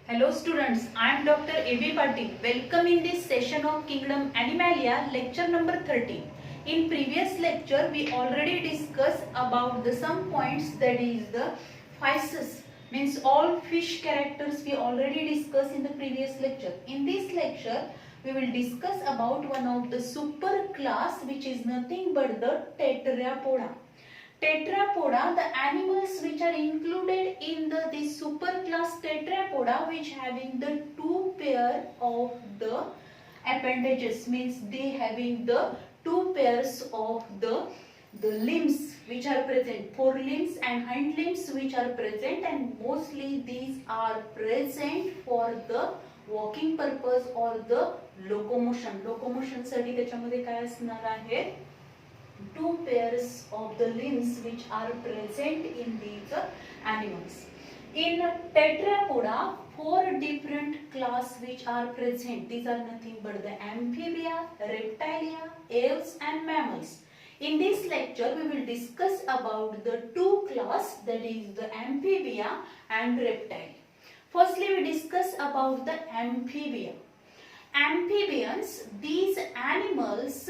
Hello students, I am Dr. A.B. Patil. Welcome in this session of Kingdom Animalia, lecture number 13. In previous lecture, we already discussed about the some points, that is the physis, means all fish characters we already discussed in the previous lecture. In this lecture, we will discuss about one of the super class which is nothing but the Tetrapoda. Tetrapoda, the animals which are included in this superclass Tetrapoda, which having the two pair of the appendages, means they having the two pairs of the limbs which are present, forelimbs and hind limbs which are present, and mostly these are present for the walking purpose or the locomotion. Locomotion साठी त्याच्यामध्ये काय असणार आहे, two pairs of the limbs which are present in these animals. In Tetrapoda, four different class which are present. These are nothing but the amphibia, reptilia, aves and mammals. In this lecture, we will discuss about the two class, that is the amphibia and reptile. Firstly, we discuss about the amphibia. Amphibians, these animals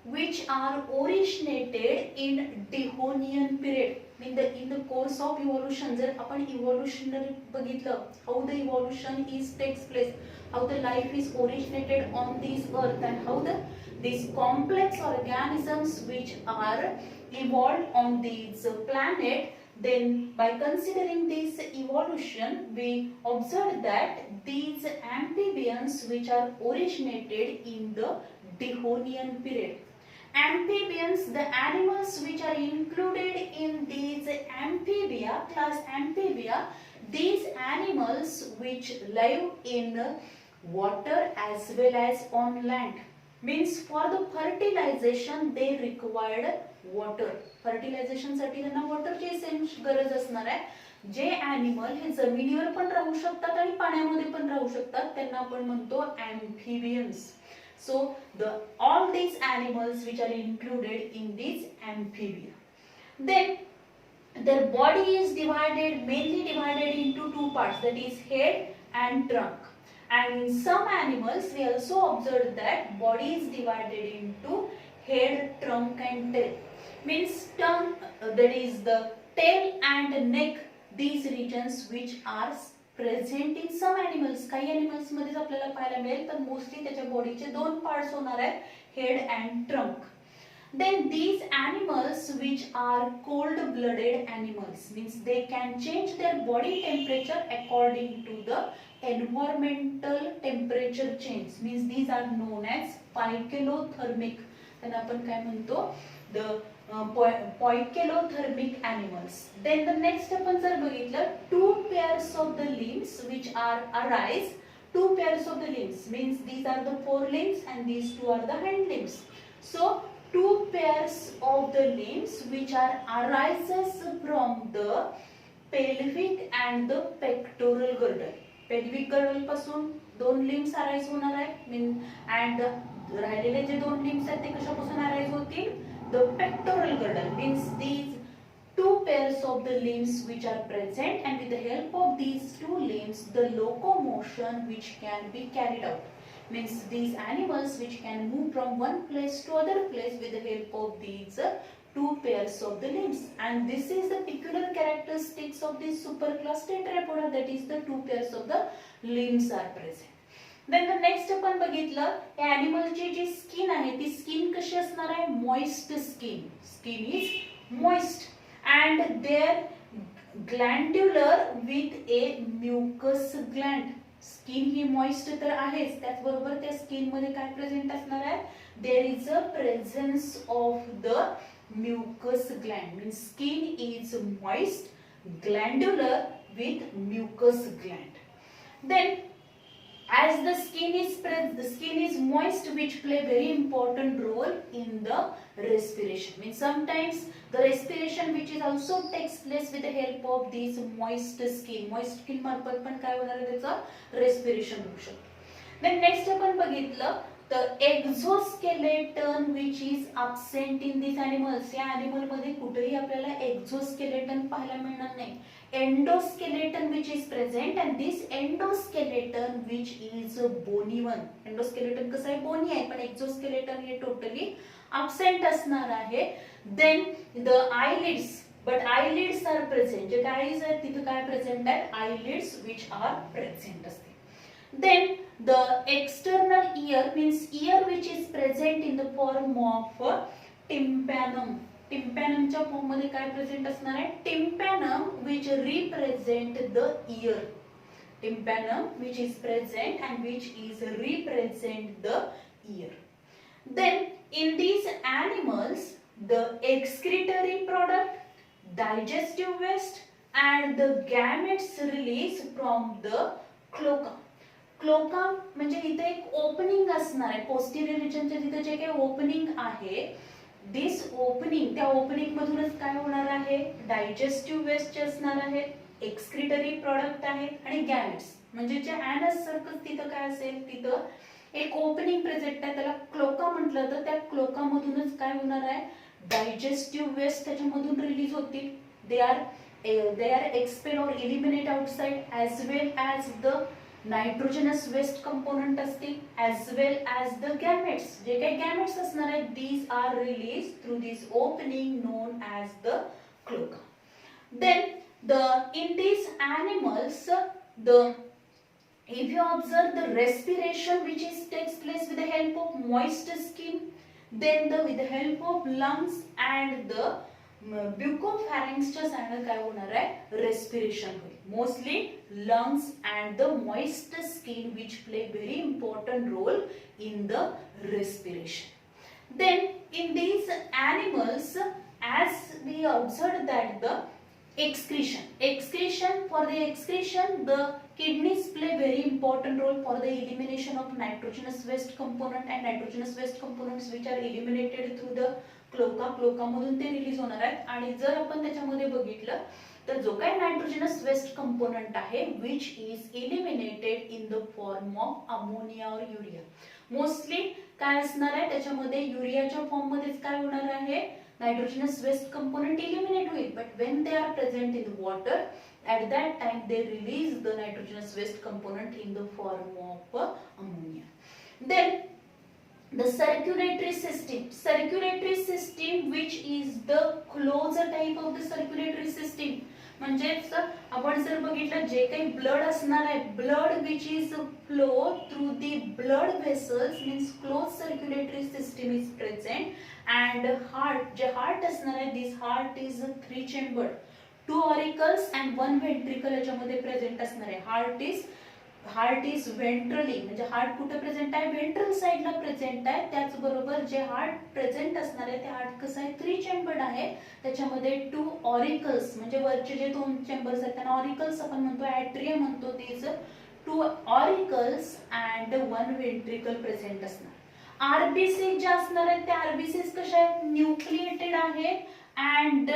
which are originated in Devonian period. In the course of evolution, जर आपण evolutionary बघितलं, how the evolution takes place, how the life is originated on this earth, and how these complex organisms which are evolved on this planet. Then by considering this evolution, we observe that these amphibians which are originated in the Devonian period. Amphibians, the animals which are included in these amphibia, class amphibia, these animals which live in water as well as on land. Means for the fertilization they required water. Fertilization साठी त्यांना वॉटरची गरज असणार आहे. जे animal हे जमिनीवर पण राहू शकतात आणि पाण्यामध्ये पण राहू शकतात त्यांना आपण म्हणतो amphibians. So all these animals which are included in this amphibia. Then their body is mainly divided into two parts, that is head and trunk. And in some animals we also observed that body is divided into head, trunk and tail. Means tongue, that is the tail and neck, these regions which are present in some animals. काही animals मध्ये आपल्याला पाहायला मिळेल, पण mostly त्याच्या बॉडीचे दोन parts होणार आहेत, head and trunk. Then these animals which are cold blooded animals, means they can change their body temperature according to the environmental temperature change. Means these are known as poikilothermic. त्यांना आपण काय म्हणतो, the poikilothermic animals. Then the next आपण जर बघितलं, two pairs of the limbs which are arise. Two pairs of the limbs means these are the forelimbs and these two are the hind limbs. So two pairs of the limbs which are arises from the pelvic and the pectoral girdle. Pelvic girdle पासून दोन limbs arise होणार आहे, and राहिलेले जे दोन limbs आहेत ते कशापासून arise होतील, the pectoral girdle. Means these two pairs of the limbs which are present, and with the help of these two limbs the locomotion which can be carried out. Means these animals which can move from one place to other place with the help of these two pairs of the limbs. And this is the peculiar characteristics of this superclass Tetrapoda, that is the two pairs of the limbs are present. Then the next आपण बघितलं, या ॲनिमलची जी skin आहे ती skin कशी असणार आहे, moist skin. Skin is moist and their glandular with a mucus gland. Skin he moist तर आहेच, त्याचबरोबर त्या स्किन मध्ये काय प्रेझेंट असणार आहे, there is a presence of the mucus gland. Means skin is moist, glandular with mucus gland. Then as the skin is moist, which play very important role in the respiration. Means sometimes the respiration which is also takes place with the help of this moist skin. Moist skin मार्फत पण काय होणार आहे, त्याचं respiration होऊ शकतं. Then next आपण बघितलं, the exoskeleton which is absent in these animals. या animal मध्ये कुठेही आपल्याला exoskeleton पाहायला मिळणार नाही. endoskeleton which is present, and this endoskeleton which is a bony one. Endoskeleton कसं आहे, bony आहे, पण exoskeleton हे totally absent असणार आहे. Then the eyelids, but eyelids are present. जे काय आहे तिथे काय present आहे, eyelids which are present असते. Then the external ear means ear which is present in the form of tympanum. Tympanum च्या फॉर्म मध्ये काय प्रेझेंट असणार आहे, tympanum which represent the ear. Tympanum which is present and which is represent the ear. Then in these animals the excretory product, digestive waste and the gametes release from the cloaca. Cloaca म्हणजे इथे एक opening असणार आहे, posterior रिजनच्या तिथे जे काही opening आहे, दिस opening, त्या ओपनिंग मधूनच काय होणार आहे, डायजेस्टिव्ह वेस्ट असणार आहे, एक्सक्रिटरी प्रोडक्ट आहेत आणि गॅमेट्स म्हणजे जे ॲनस सर्कल तिथं काय असेल, तिथं एक ओपनिंग प्रेझेंट आहे, त्याला क्लोका म्हटलं तर त्या क्लोका मधूनच काय होणार आहे, डायजेस्टिव्ह वेस्ट त्याच्यामधून रिलीज होतील. They are expel or eliminate outside as well as the nitrogenous waste component असतील as well as the gametes. जे काही gametes असणार आहेत, these are released through this opening known as the cloaca. Then in these animals, if you observe the respiration which takes place with the help of moist skin, then with the help of lungs and the bucopharynx च्या साह्याने काय होणार आहे, respiration होईल. Mostly lungs and the moist skin which play very important role in the respiration. Then in these animals, as we observed that the excretion, for the excretion the kidneys play very important role for the elimination of nitrogenous waste component, and nitrogenous waste components which are eliminated through the cloaca मधून ते release होणार आहेत. आणि जर आपण त्याच्यामध्ये बघितलं तर जो काही नायट्रोजनस वेस्ट कंपोनेंट आहे which is eliminated in the form of ammonia और युरिया. मोस्टली काय असणार आहे, त्याच्यामध्ये युरियाच्या फॉर्म मध्येच काय होणार आहे, नायट्रोजनस वेस्ट कंपोनेंट एलिमिनेट होईल. But when they are present in water, at that time they release the nitrogenous waste component in the form of ammonia. Then the circulatory system which is the closer type of the circulatory system. म्हणजेच आपण जर बघितलं जे काही blood असणार आहे, blood which is flow through the blood vessels means close circulatory system is present. And heart, जे heart असणार आहे, this heart is 3 chambered, 2 auricles and 1 ventricle याच्यामध्ये प्रेझेंट असणार आहे. हार्ट इज व्हेंट्रली, म्हणजे हार्ट कुठे प्रेझेंट आहे, व्हेंट्रल साइडला प्रेझेंट आहे. त्याचबरोबर जे हार्ट प्रेझेंट असणार आहे ते हार्ट कसं आहे, 3 चेंबर्ड आहे. त्याच्यामध्ये 2 ऑरिकल्स म्हणजे वरचे जे 2 चेंबर्स आहेत त्यांना ऑरिकल्स आपण म्हणतो, ॲट्रियम म्हणतो. तीच 2 ऑरिकल्स अँड 1 व्हेंट्रिकल प्रेझेंट असणार. आरबीसी ज्या असणार आहेत त्या आरबीसीस कशा आहेत, न्यूक्लिएटेड आहेत अँड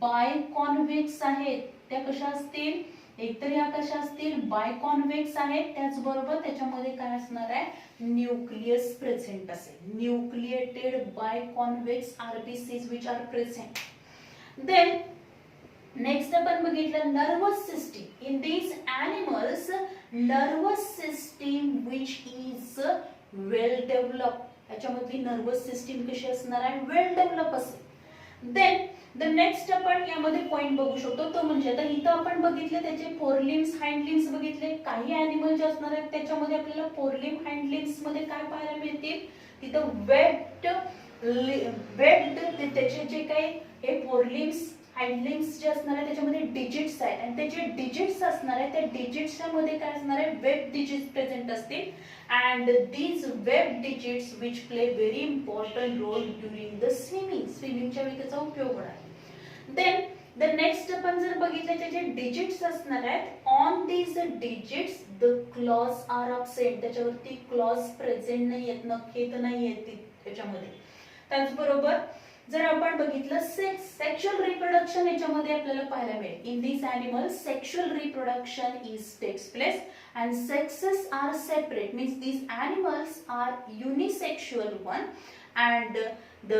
बायकॉन्व्हेक्स आहेत. त्या कशा असतील, एकतर या कशा असतील, बायकॉन्व्हेक्स आहेत. त्याचबरोबर त्याच्यामध्ये काय असणार आहे, न्यूक्लियस प्रेझेंट असेल. Nucleated biconvex RBCs which are present. Then next आपण बघितलं nervous system. In these animals nervous system which is well develop. याच्यामधली नर्वस सिस्टीम कशी असणार आहे, वेल डेव्हलप असेल. देन द नेक्स्ट आपण यामध्ये पॉइंट बघू शकतो तो म्हणजे आता इथं आपण बघितले त्याचे फोरलिम्स हाइंडलिम्स बघितले. काही ॲनिमल जे असणार आहेत त्याच्यामध्ये आपल्याला फोरलिम हाइंडलिम्स मध्ये काय पाहायला मिळतील, तिथं वेब्ड त्याचे जे काही हे फोरलिम्स हाइंडलिम्स जे असणार आहे त्याच्यामध्ये डिजिट्स आहेत आणि त्याचे डिजिट्स असणार आहे त्या डिजिट्सच्या मध्ये काय असणार आहे, वेब डिजिट्स प्रेझेंट असतील. and these web digits which play very important role during the swimming च्या वेळी त्याचा उपयोग होणार. then the next आपण जर बघितलं त्याचे डिजिट्स असणार आहेत, on these digits the claws are absent. त्याच्यावरती claws प्रेझेंट नाही आहेत, नखे नाही आहेत त्याच्यामध्ये. त्याचबरोबर जर आपण बघितलं सेक्शुअल रिप्रोडक्शन याच्यामध्ये आपल्याला पाहायला मिळेल. In this animals sexual reproduction is takes place and sexes are separate, means these animals are unisexual one, and the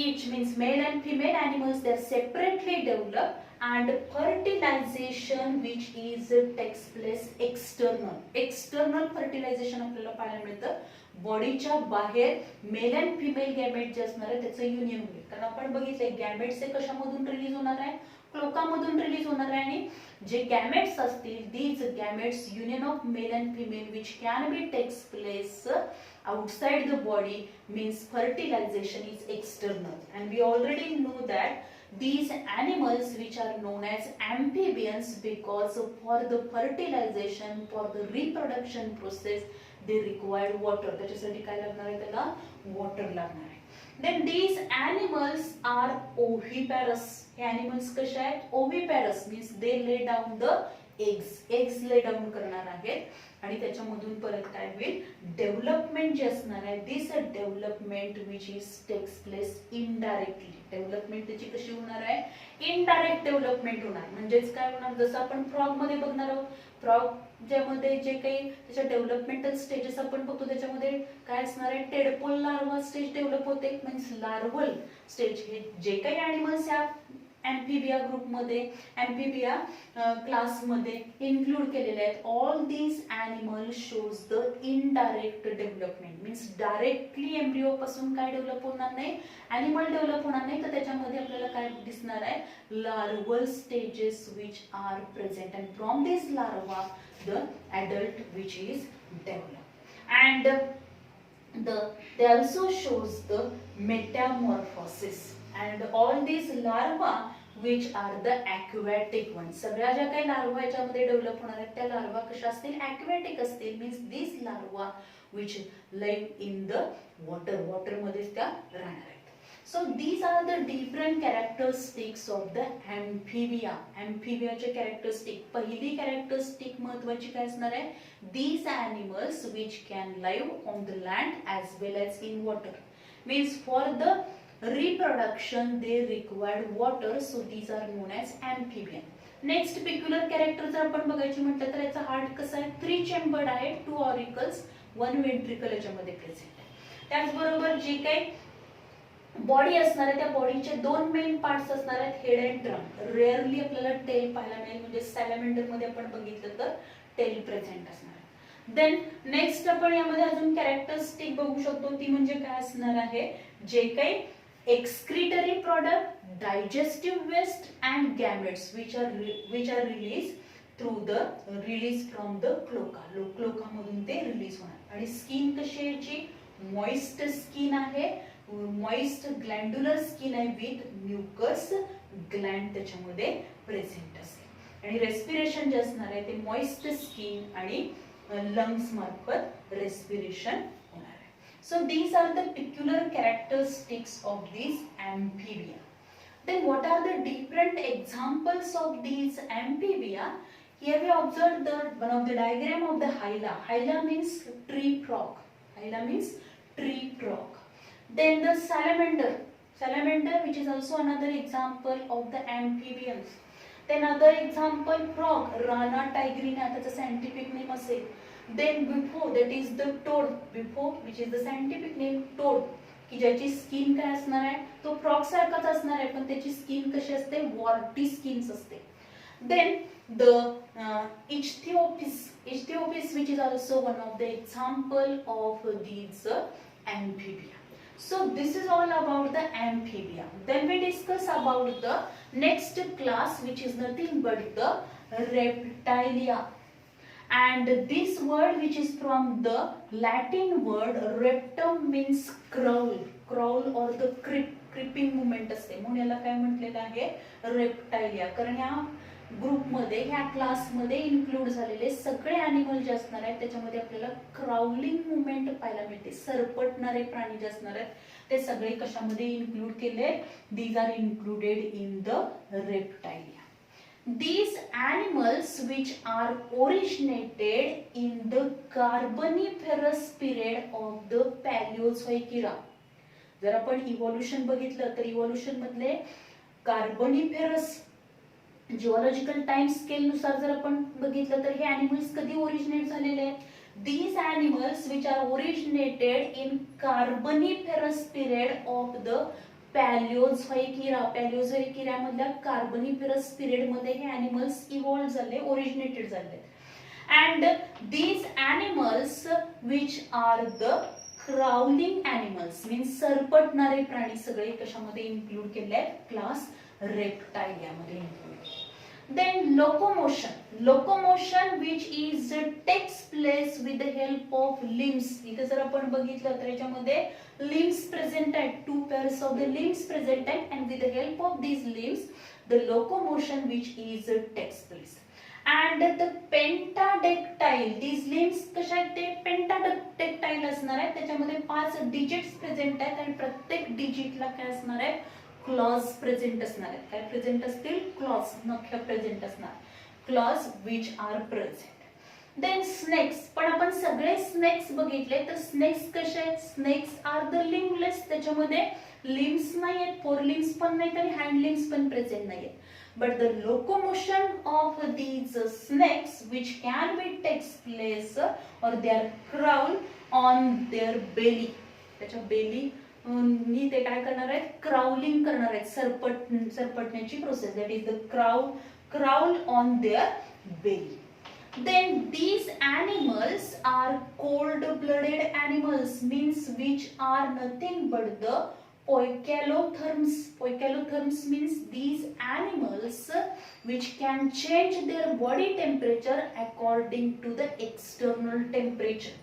each means male and female animals they are separately developed and fertilization which is takes place external fertilization आपल्याला पाहायला मिळतं बॉडीच्या बाहेर mail and female gamete जे असणार आहे त्याचं union होईल. कारण आपण बघितलंय गॅमेट्स हे कशामधून रिलीज होणार आहे, क्लोकामधून रिलीज होणार आहे. आणि जे गॅमेट्स असतील these gametes union of male and female which can be takes place outside the body means fertilization is external, and we already know that these animals which are known as amphibians because for the fertilization, for the reproduction process they require water. त्याच्यासाठी काय लागणार आहे, त्याला water लागणार आहे. Then these animals are oviparous. हे animals कशा आहेत, oviparous means they lay down the eggs lay down करणार आहेत. आणि त्याच्यामधून परत काय होईल, डेव्हलपमेंट जे असणार आहे this development which is takes place indirectly. Development त्याची कशी होणार आहे, इनडायरेक्ट डेव्हलपमेंट होणार. म्हणजेच काय होणार, जसं आपण फ्रॉग मध्ये बघणार आहोत, फ्रॉग ज्यामध्ये जे काही त्याच्या डेव्हलपमेंटल स्टेजेस आपण बघतो त्याच्यामध्ये काय असणार आहे, टेडपोल लार्वा स्टेज डेव्हलप होते. मीन्स लार्वल स्टेज हे जे काही ॲनिमल्स या एम्फिबिया ग्रुपमध्ये एम्फिबिया क्लासमध्ये इन्क्लूड केलेले आहेत. All these animal shows the indirect development. Means directly embryo पासून काय डेव्हलप होणार नाही, ॲनिमल डेव्हलप होणार नाही, तर त्याच्यामध्ये आपल्याला काय दिसणार आहे, larval stages which are present and from this larva the adult which is developed. And they also shows the metamorphosis. And all these larva which are the aquatic ones. सगळ्या ज्या काही लार्वा याच्यामध्ये डेव्हलप होणार आहेत त्या larva कशा असतील, aquatic असतील. Means this larva which live in the water मध्येच त्या राहणार आहेत. So these are the different characteristics of the amphibia. Amphibia चे characteristic. पहिली characteristic महत्त्वाची काय असणार आहे, these animals which can live on the land as well as in water. Means for the reproduction they require water, so these are known as amphibian. Next peculiar character जर आपण बघायची म्हटलं तर याचा हार्ट कसा आहे, 3 चेंबर्ड आहे, 2 auricles 1 ventricle याच्यामध्ये प्रेझेंट आहे. त्याचबरोबर जे काही बॉडी असणार आहे त्या बॉडीचे 2 मेन पार्ट्स असणार आहेत, हेड अँड ट्रंक. रेअरली आपल्याला टेल पाहायला मिळेल, म्हणजे सॅलमेंडर मध्ये आपण बघितलं तर टेल प्रेझेंट असणार आहे. देन नेक्स्ट आपण यामध्ये अजून कॅरेक्टरिस्टिक बघू शकतो, ती म्हणजे काय असणार आहे, जे काही excretory product, digestive waste and gametes which are released through the release from the cloaca. cloaca मधून ते रिलीज होणार. आणि स्किन कशी आहे, याची मॉइस्ट स्किन आहे, मॉइस्ट ग्लँड्युलर स्किन आहे विथ म्युकस ग्लँड त्याच्यामध्ये प्रेझेंट असेल. आणि रेस्पिरेशन जे असणार आहे ते मॉइस्ट स्किन आणि लंग्स मार्फत respiration. So these are the peculiar characteristics of these amphibia. Then what are the different examples of these amphibia? Here we observe one of the diagram of the hyla. Hyla means tree frog. Hyla means tree frog. Then the salamander. Salamander which is also another example of the amphibians. Then other example frog. Rana tigrina त्याचं scientific name असेल. Then before that is the toad, before which is the scientific name toad, की ज्याची skin काय असणार आहे, तो frog सारखाच असणार आहे पण त्याची स्किन कशी असते, वॉर्टी स्किन असते. Then the ichthyophis which is also one of the example of these amphibia. So this is all about the amphibia. Then we discuss about the next class which is nothing but the reptilia. And this word which is from the Latin word reptum means crawl or the creeping movement असते, म्हणून याला काय म्हटलेलं आहे, Reptilia. कारण या ग्रुपमध्ये ह्या क्लासमध्ये इन्क्लूड झालेले सगळे ॲनिमल जे असणार आहेत त्याच्यामध्ये आपल्याला क्राउलिंग मुवमेंट पाहायला मिळते. सरपटणारे प्राणी जे असणार आहेत ते सगळे कशामध्ये इन्क्लूड केले, these are included in the reptilia. These animals which are originated in the Carboniferous period of the Paleozoic. जर आपण इव्होल्यूशन बघितलं तर इव्होल्यूशन मधले कार्बोनिफेरस जिओलॉजिकल टाइम स्केल नुसार जर आपण बघितलं तर हे ॲनिमल्स कधी ओरिजिनेट झालेले आहेत, these animals which are originated in Carboniferous period of the Palaeozoic era, Palaeozoic इरामधल्या कार्बोनिफेरस पिरियड मध्ये हे ॲनिमल्स इव्हॉल्व झाले, ओरिजिनेटेड झाले. And these animals which are the crawling animals means सरपटणारे प्राणी सगळे कशामध्ये इन्क्लूड केले आहेत, क्लास रेप्टाइल यामध्ये include. Then locomotion which is takes place with the help of limbs. इथे जर आपण बघितलं तर याच्यामध्ये limbs present आहेत, 2 pairs of the limbs present आहेत, and with the help of these limbs the locomotion which is takes place. And the pentadactyl, these limbs कशा आहेत, ते pentadactyl असणार आहेत, त्याच्यामध्ये 5 डिजिट्स प्रेझेंट आहेत आणि प्रत्येक डिजिटला काय असणार आहे, क्लॉज प्रेझेंट असणार आहेत. काय प्रेझेंट असतील, क्लॉज नख्या प्रेझेंट असणार, claws which are present. Then snakes, पण आपण सगळे स्नेक्स बघितले तर स्नेक्स कसे आहेत, स्नेक्स आर द लिम्बलेस, त्याच्यामध्ये लिम्स नाही आहेत, फोर लिम्स पण नाहीत आणि हँड लिम्स पण प्रेझेंट नाही आहेत. But the locomotion of these snakes which can be takes place or they are crawl on their belly, त्याच्या belly नी ते काय करणार आहेत, क्राउलिंग करणार आहेत, सरपटण्याची process, that is the crawl on their belly. Then these animals are cold-blooded animals means which are nothing but the poikilotherms. Poikilotherms means these animals which can change their body temperature according to the external temperature.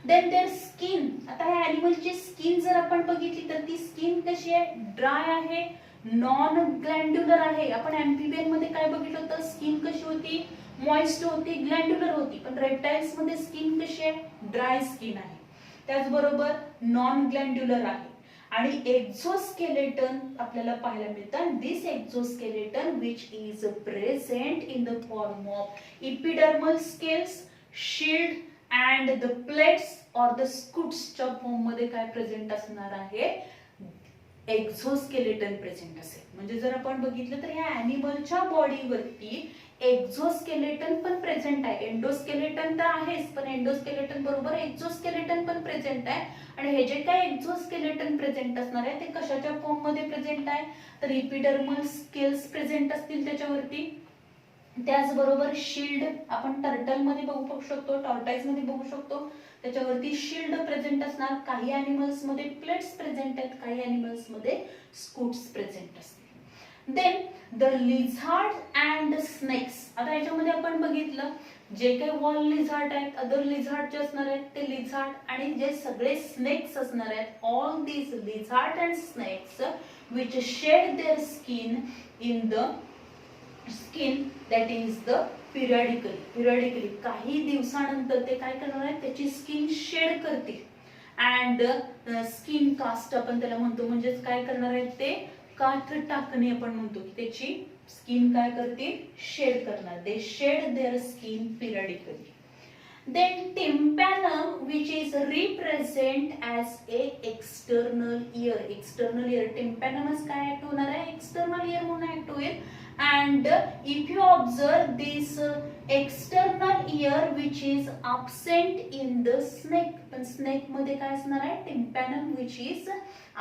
Then their skin, आता ह्या ॲनिमलची skin जर आपण बघितली तर ती skin कशी आहे, dry आहे, नॉन ग्लँड्युलर आहे. आपण ॲम्फिबियन मध्ये काय बघितलं होतं, स्किन कशी होती, मॉइस्ट होती, ग्लँड्युलर होती, पण रेप्टाइल्स मध्ये स्किन कशी आहे, ड्राय स्किन आहे, त्याचबरोबर नॉन ग्लँड्युलर आहे. आणि एक्झोस्केलेटन आपल्याला पाहायला मिळतं. This exoskeleton which is present in the form of epidermal scales, shield and the plates or the स्कूट्सच्या फॉर्म मध्ये काय प्रेझेंट असणार आहे, एक्झोस्केलेटन प्रेझेंट असेल. म्हणजे जर आपण बघितलं तर या ॲनिमलच्या बॉडीवरती एक्झोस्केलेटन पण प्रेझेंट आहे, एंडोस्केलेटन तर आहेच, पण एंडोस्केलेटन बरोबर एक्झोस्केलेटन पण प्रेझेंट आहे. आणि हे जे काय एक्झोस्केलेटन प्रेझेंट असणार आहे ते कशाच्या फॉर्म मध्ये प्रेझेंट आहे, तर इपिडर्मल स्केल्स प्रेझेंट असतील त्याच्यावरती. त्याचबरोबर शिल्ड आपण टर्टल मध्ये बघू शकतो, टॉर्टाइज मध्ये बघू शकतो, त्याच्यावरती शिल्ड प्रेझेंट असणार. काही ॲनिमल्स मध्ये प्लेट्स प्रेझेंट आहेत, काही ॲनिमल्स मध्ये स्कूट्स प्रेझेंट असतील. Then the lizard and snakes, आता याच्यामध्ये आपण बघितलं जे काही वॉल लिझार्ड आहेत, अदर लिझार्ड जे असणार आहेत ते लिझार्ड, आणि जे सगळे स्नेक्स असणार आहेत, all these lizard and snakes which shed their skin in the skin that is the periodically काही दिवसानंतर ते काय करणार आहेत, त्याची स्किन शेड करतील. अँड स्किन कास्ट आपण त्याला म्हणतो, म्हणजेच काय करणार आहेत ते काठ टाकणे आपण म्हणतो की त्याची स्किन काय करतील, शेड करणार. They shed their skin periodically. Then tympanum which is represent as a external ear. External ear, tympanum काय ऍक्ट होणार आहे, एक्सटर्नल इयर म्हणून ऍक्ट होईल. And if you observe this external ear which is absent in the snake, पण snake मध्ये काय असणार आहे, tympanum which is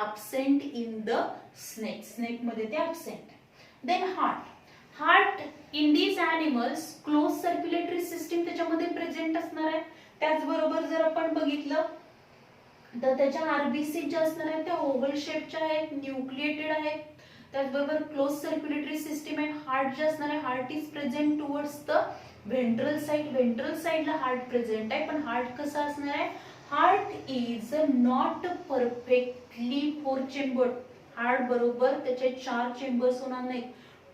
absent in the snake मध्ये ते absent. Then heart in these animals closed circulatory system त्याच्यामध्ये present असणार आहे. त्याचबरोबर जर आपण बघितलं तर त्याच्या आरबीसी ज्या असणार आहेत त्या ओव्हल शेपच्या आहेत, न्यूक्लिएटेड आहेत. त्याचबरोबर क्लोज सर्क्युलेटरी सिस्टीम आहे. हार्ट जे असणार आहे, heart is present towards the ventral साइडला हार्ट प्रेझेंट आहे. पण हार्ट कसा असणार आहे, heart is not perfectly 4 chambered. Heart बरोबर त्याचे 4 चेंबर्स होणार नाहीत,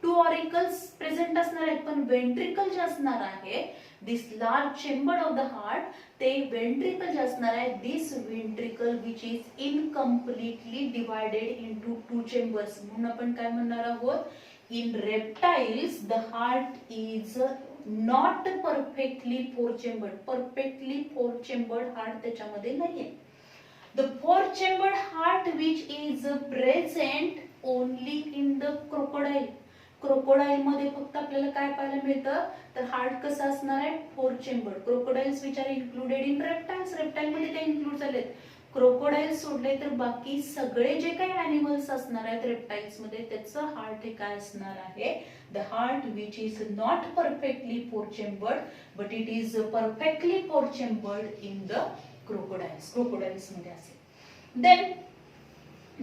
2 ऑरिकल्स प्रेझेंट असणार आहेत. पण वेंट्रिकल जे असणार आहे, this large chamber of the heart, ते वेंट्रिकल जे असणार आहे, this ventricle which is incompletely divided into 2 chambers. म्हणून आपण काय म्हणणार आहोत, in reptiles the heart is not perfectly 4 chambered. Perfectly 4 chambered heart त्याच्यामध्ये नाहीये. The 4-chambered heart which is present only in the crocodile. Crocodile मध्ये फक्त आपल्याला काय पाहायला मिळतं, तर हार्ट कसं असणार आहे, 4 chambered. Crocodiles which are included in reptiles, reptile मध्ये ते इन्क्लूड झालेत. क्रोकोडाईल सोडले तर बाकी सगळे जे काही ॲनिमल्स असणार आहेत रेप्टाइल्स मध्ये त्याचं हार्ट हे काय असणार आहे, the heart which is not perfectly four chambered but it is perfectly four chambered in the crocodiles मध्ये असेल. देन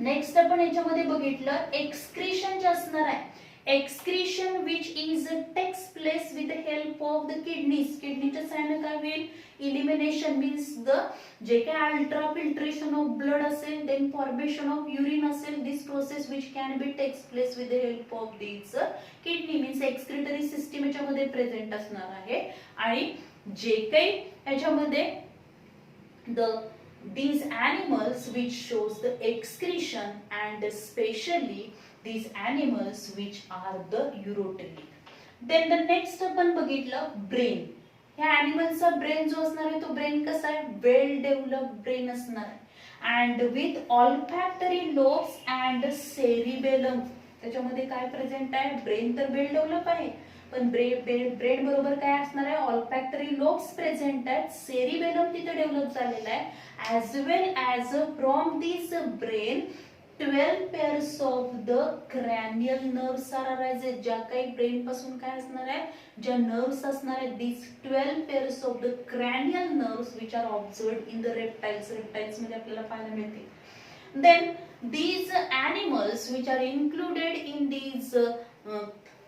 नेक्स्ट आपण याच्यामध्ये बघितलं एक्सक्रीशन जे असणार आहे, excretion which is takes place with the help of the kidneys. किडनीच्या सहाय्याने काय होईल, इलिमिनेशन मीन्स द जे काय अल्ट्रा फिल्ट्रेशन ऑफ ब्लड असेल, देन फॉर्मेशन ऑफ युरिन असेल, this process which can be takes place with the help of this kidney means excretory system याच्यामध्ये present असणार आहे. आणि जे काही याच्यामध्ये these animals which shows the excretion and especially these animals which are the urotelic. Then the next आपण बघितलं brain. ह्या ॲनिमलचा ब्रेन जो असणार आहे तो ब्रेन कसा आहे, वेल डेव्हलप्ड ब्रेन असणार आहे and with olfactory lobes and cerebellum. त्याच्यामध्ये काय प्रेझेंट आहे, ब्रेन तर वेल डेव्हलप आहे पण ब्रेन बरोबर काय असणार आहे, ऑल्फॅक्टरी लोब्स प्रेझेंट आहेत, सेरिबेलम तिथे डेव्हलप झालेला आहे. as well as from this brain 12 pairs of the cranial nerves are arised. ज्या काही ब्रेन पासून काय असणार आहे, ज्या नर्व्स असणार आहेत, these 12 pairs of the cranial nerves which are observed in the reptiles मध्ये आपल्याला पाहायला मिळते. Then these animals which are included in these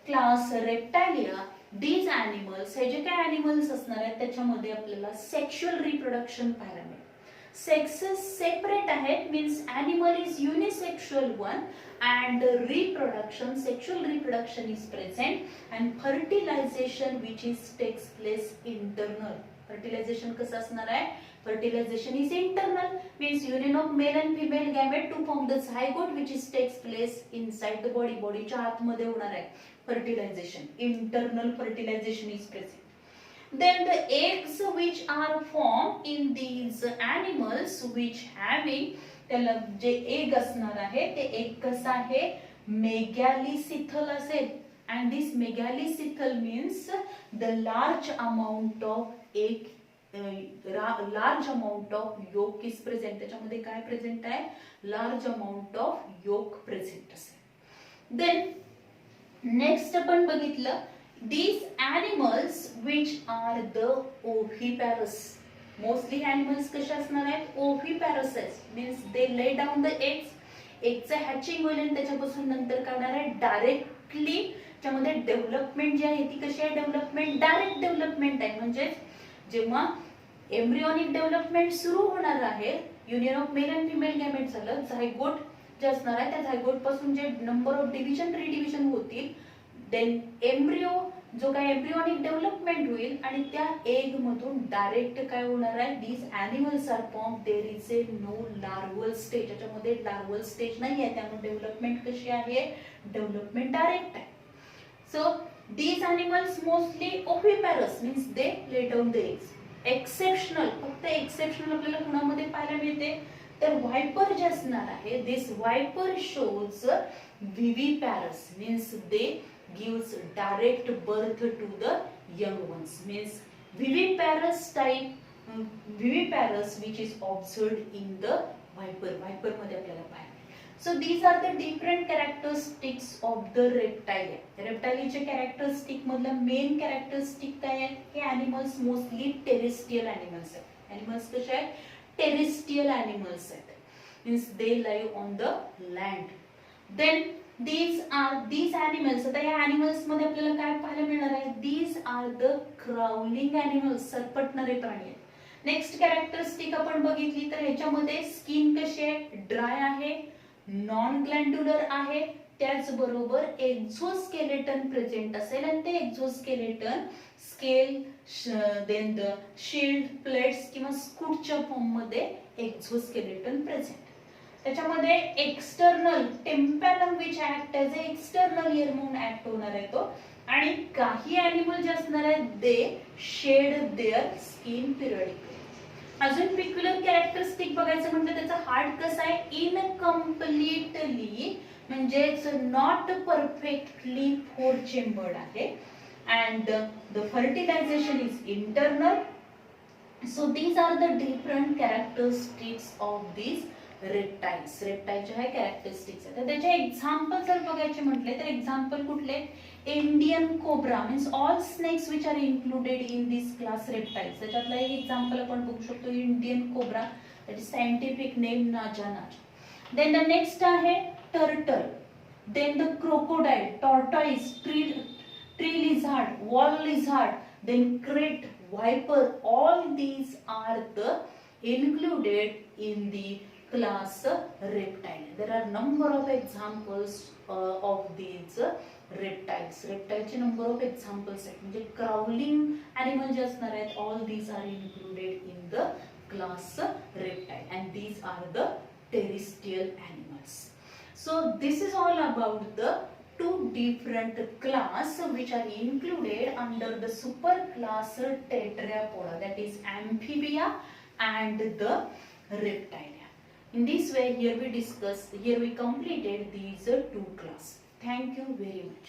class reptilia, these animals हे जे काही ॲनिमल्स असणार आहेत त्याच्यामध्ये आपल्याला सेक्शुअल रिप्रोडक्शन पाहायला मिळेल. सेक्सेस सेपरेट आहेत means animal is unisexual one and reproduction sexual reproduction is present and fertilization which is takes place internal. Fertilization कसं असणार आहे, fertilization is internal means union of male and female gamete to form the zygote which is takes place inside the body. बॉडीच्या आतमध्ये होणार आहे fertilization. Internal fertilization is present. Then the eggs which are formed in these animals which having त्याला जे egg असणार आहे ते egg कसं आहे, मेगॅलिसिथल असेल and this मेगॅलिसिथल means the large amount of egg large amount of yolk is present. त्याच्यामध्ये काय प्रेझेंट आहे, large amount of yolk present असेल. Then नेक्स्ट आपण बघितलं these animals which are the oviparous. Mostly animals कसे असणार आहेत, ओव्हिपॅरस means they lay down the eggs. एगचं hatching होईल आणि त्याच्यापासून नंतर काढणार आहे डायरेक्टली. त्यामध्ये डेव्हलपमेंट जी आहे ती कशी आहे, डेव्हलपमेंट डायरेक्ट डेव्हलपमेंट आहे. म्हणजे जेव्हा एम्ब्रियॉनिक डेव्हलपमेंट सुरू होणार आहे, union of male and female gamete झालं, झायगोट जे असणार आहे त्या झायगोट पासून जे नंबर ऑफ डिव्हिजन रिडिव्हिजन होतील, देन एम्ब्रिओ जो काय एम्ब्रियॉनिक डेव्हलपमेंट होईल आणि त्या एग मधून डायरेक्ट काय होणार आहे, these animals are form. There is a no larval stage. याच्यामध्ये लार्वल स्टेज नाही आहे त्यामुळे डेव्हलपमेंट कशी आहे, डेव्हलपमेंट डायरेक्ट आहे. So these animals mostly oviparous means they lay down the eggs. Exceptional फक्त एक्सेप्शनल आपल्याला कुणामध्ये पाहायला मिळते तर वायपर जे असणार आहे, this viper shows viviparous means they gives direct birth to the young ones means viviparous type viviparous which is observed in the viper. Viper मध्ये आपल्याला पाहायला. So these are the different characteristics of the reptile. रेप्टाइलचे characteristic मधलं main characteristic काय आहे, हे animals mostly terrestrial animals आहेत. Animals कसे आहेत, terrestrial animals आहेत means they live on the land. Then these animals. आता या animals मध्ये आपल्याला काय पाहायला मिळणार आहे, these are the crawling animals. सरपटणारे प्राणी आहेत. नेक्स्ट कॅरेक्टरिस्टिक आपण बघितली तर ह्याच्यामध्ये स्किन कशी आहे, ड्राय आहे, नॉन ग्लँड्युलर आहे, त्याचबरोबर एक्झोस्केलेटन प्रेझेंट असेल आणि ते exoskeleton scale then the shield plates किंवा स्कूटच्या फॉर्म मध्ये एक्झोस्केलेटन प्रेझेंट. त्याच्यामध्ये external tympanum which act as a external ear म्हणून ऍक्ट होणार आहे तो. आणि काही ॲनिमल जे असणार आहेत they shed their skin periodically. अजून पिक्युलर कॅरेक्टरिस्टिक बघायचं म्हटलं त्याचा हार्ट कसा आहे, इनकम्प्लिटली म्हणजेच नॉट परफेक्टली फोर चेंबर्ड आहे. And the fertilization is internal. So these are the different characteristics of these reptiles. reptiles चे characteristics आहेत. तर त्याचे example जर बघायचे म्हटले तर example कुठले? Indian cobra means all snakes which are included in this class reptiles. त्याच्यातला एक example आपण बघू शकतो Indian cobra, that is scientific name Naja naja. Then the next आहे turtle. Then the crocodile, tortoise, tree lizard, wall lizard, then krait, viper, all these are the included in the class reptile. There are number of examples of these reptiles. reptile चे number of examples आहेत, म्हणजे crawling animal जे असणार आहेत, all these are included in the class reptile, and these are the terrestrial animals. So this is all about the two different class which are included under the superclass Tetrapoda, that is amphibia and the reptilia. In this way, here we completed these two class. Thank you very much.